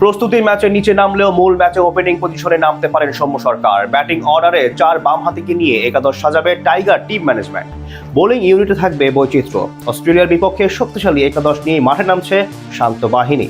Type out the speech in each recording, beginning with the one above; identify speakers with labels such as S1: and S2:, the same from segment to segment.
S1: প্রস্তুতি ম্যাচে নিচে নামলেও মূল ম্যাচে ওপেনিং পজিশনে নামতে পারেন সৌম্য সরকার। ব্যাটিং অর্ডারে 4 বামহাতিকে নিয়ে একাদশ সাজাবে টাইগার টিম ম্যানেজমেন্ট। বোলিং ইউনিটে থাকবে বৈচিত্র্য। অস্ট্রেলিয়ার বিপক্ষে শক্তিশালী একাদশ নিয়ে মাঠে নামছে শান্ত বাহিনী।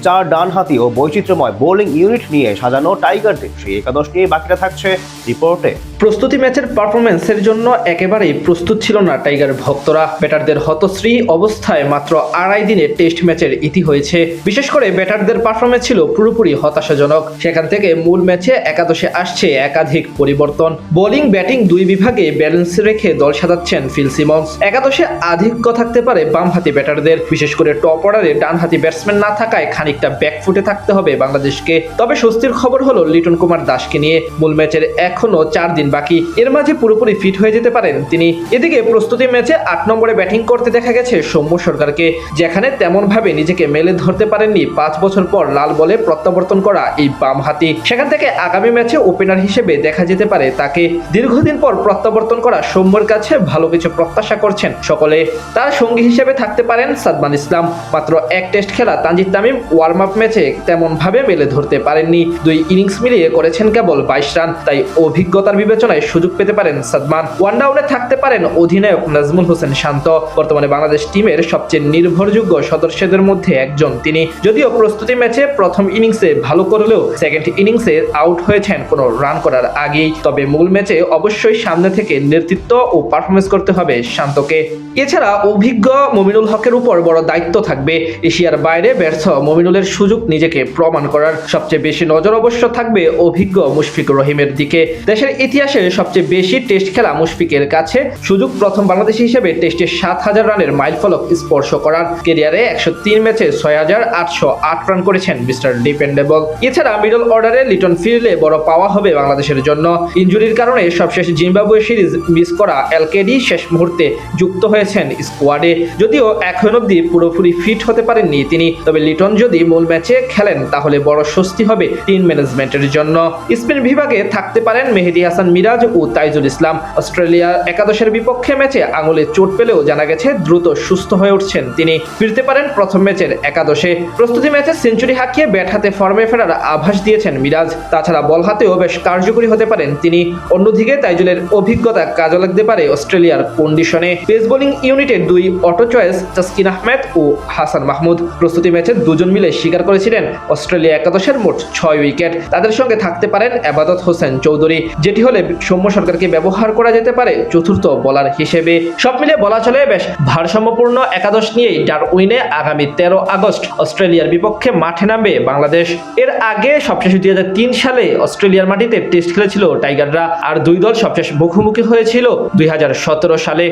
S1: 4 ডানহাতি ও বৈচিত্র্যময় বোলিং ইউনিট নিয়ে সাজানো টাইগারদের সেই একাদশ নিয়ে বাকিটা থাকছে রিপোর্টে।
S2: প্রস্তুতি ম্যাচের পারফরম্যান্সের জন্য একেবারেই প্রস্তুত ছিল না টাইগার ভক্তরা। ব্যাটারদের হতশ্রী অবস্থায় মাত্র 2.5 দিনে টেস্ট ম্যাচের ইতি হয়েছে। বিশেষ করে ব্যাটারদের পারফরম্যান্স ছিল পুরোপুরি হতাশাজনক। সেখান থেকে মূল ম্যাচে একাদশে আসছে একাধিক পরিবর্তন। বোলিং ব্যাটিং দুই বিভাগে ব্যালেন্স রেখে দল সাজাচ্ছেন ফিল সিমন্স। একাদশে আধিক্য থাকতে পারে বামহাতি ব্যাটারদের, বিশেষ করে টপ অর্ডারে ডানহাতি ব্যাটসম্যান না থাকায় খানিকটা ব্যাকফুটে থাকতে হবে বাংলাদেশকে। তবে স্বস্তির খবর হলো লিটন কুমার দাসকে নিয়ে মূল ম্যাচের এখনো 4 দিন বাকি, এর মাঝে পুরোপুরি ফিট হয়ে যেতে পারেন তিনি। এদিকে প্রস্তুতি ম্যাচে 8 নম্বরে ব্যাটিং করতে দেখা গেছে সৌম্য সরকারকে, যেখানে তেমন ভাবে নিজেকে মেলে ধরতে পারেননি 5 বছর পর লাল বলে প্রত্যাবর্তন করা এই বামহাতি। সেখান থেকে আগামী ম্যাচে ওপেনার হিসেবে দেখা যেতে পারে তাকে। দীর্ঘদিন পর প্রত্যাবর্তন করা সৌম্যর কাছে ভালো কিছু প্রত্যাশা করছেন সকলে। তার সঙ্গী হিসেবে থাকতে পারেন সাদমান ইসলাম। মাত্র 1 টেস্ট খেলা তানজিদ তামিম ওয়ার্ম আপ ম্যাচে তেমন ভাবে মেলে ধরতে পারেননি। 2 ইনিংস মিলিয়ে করেছেন কেবল 22 রান, তাই অভিজ্ঞতার বিবেচনায় সুযোগ পেতে পারেন সাদমান। ওয়ান ডাউনে থাকতে পারেন অধিনায়ক নাজমুল হোসেন শান্ত। বর্তমানে বাংলাদেশ টিমের সবচেয়ে নির্ভরযোগ্য সদস্যদের মধ্যে একজন তিনি। যদিও প্রস্তুতি ম্যাচে প্রথম ইনিংসে ভালো করলেও সেকেন্ড ইনিংসে আউট হয়েছেন কোনো রান করার আগেই। তবে মূল ম্যাচে অবশ্যই সামনে থেকে নেতৃত্ব ও পারফরমেন্স করতে হবে শান্তকে। এছাড়া অভিজ্ঞ মমিনুল হকের উপর বড় দায়িত্ব থাকবে। এশিয়ার বাইরে ব্যর্থ মমিনুলের সুযোগ নিজেকে প্রমাণ করার। সবচেয়ে বেশি নজর অবশ্য থাকবে অভিজ্ঞ মুশফিকুর রহিমের দিকে। দেশের ইতিহাসে সবচেয়ে বেশি টেস্ট খেলা মুশফিকের কাছে। সুযোগ প্রথম বাংলাদেশি হিসেবে টেস্টে 7,000 রানের মাইলফলক স্পর্শ করার। ক্যারিয়ারে 103 ম্যাচে 6,808 রান করেছেন মিস্টার ডিপেন্ডেবল। এছাড়া মিডল অর্ডারে লিটন ফিরলে বড় পাওয়া হবে বাংলাদেশের জন্য। ইনজুরির কারণে সবশেষ জিম্বাবুয়ে সিরিজ মিস করা এলকেডি শেষ মুহূর্তে যুক্ত হয়েছেন স্কোয়াডে। যদিও এখন অব্দি পুরোপুরি ফিট হতে পারেননি তিনি, তবে লিটন যদি মূল ম্যাচে খেলেন তাহলে বড় স্বস্তি হবে টিম ম্যানেজমেন্টের জন্য। স্পিন বিভাগে থাকতে পারেন মেহেদী হাসান মিরাজ ও তাইজুল ইসলাম। অস্ট্রেলিয়া একাদশের বিপক্ষে ম্যাচে আঙুলে চোট পেলেও জানা গেছে দ্রুত সুস্থ হয়ে উঠছেন তিনি। ফিরতে পারেন প্রথম ম্যাচের একাদশে। প্রস্তুতি ম্যাচে সেঞ্চুরি হাঁকিয়ে ব্যাট হাতে ফর্মে ফেরার আভাস দিয়েছেন মিরাজ। তাছাড়া বল হাতেও বেশ কার্যকরী হতে পারেন তিনি। অন্যদিকে তাইজুলের অভিজ্ঞতা কাজে লাগতে পারে অস্ট্রেলিয়ার কন্ডিশনে। পেস বোলিং ইউনিটের 2 অটো চয়েস তাসকিন আহমেদ ও হাসান মাহমুদ। প্রস্তুতি ম্যাচে দুজন মিলে শিকার করেছিলেন অস্ট্রেলিয়া একাদশের মোট 6 উইকেট। তাদের সঙ্গে থাকতে পারেন এবাদত হোসেন চৌধুরী, যেটি হলে সৌম্য সরকারকে ব্যবহার করা যেতে পারে চতুর্থ বোলার হিসেবে। সব মিলে বলা চলে বেশ ভারসাম্যপূর্ণ একাদশ নিয়েই ডারউইনে আগামী 13 আগস্ট অস্ট্রেলিয়ার বিপক্ষে মাঠে নামবে বাংলাদেশ। এর আগে সবশেষ 2003 সালে অস্ট্রেলিয়ার মাটিতে টেস্ট খেলেছিল টাইগাররা, আর 2 দল সবশেষ মুখোমুখি হয়েছিল 2017 সালে।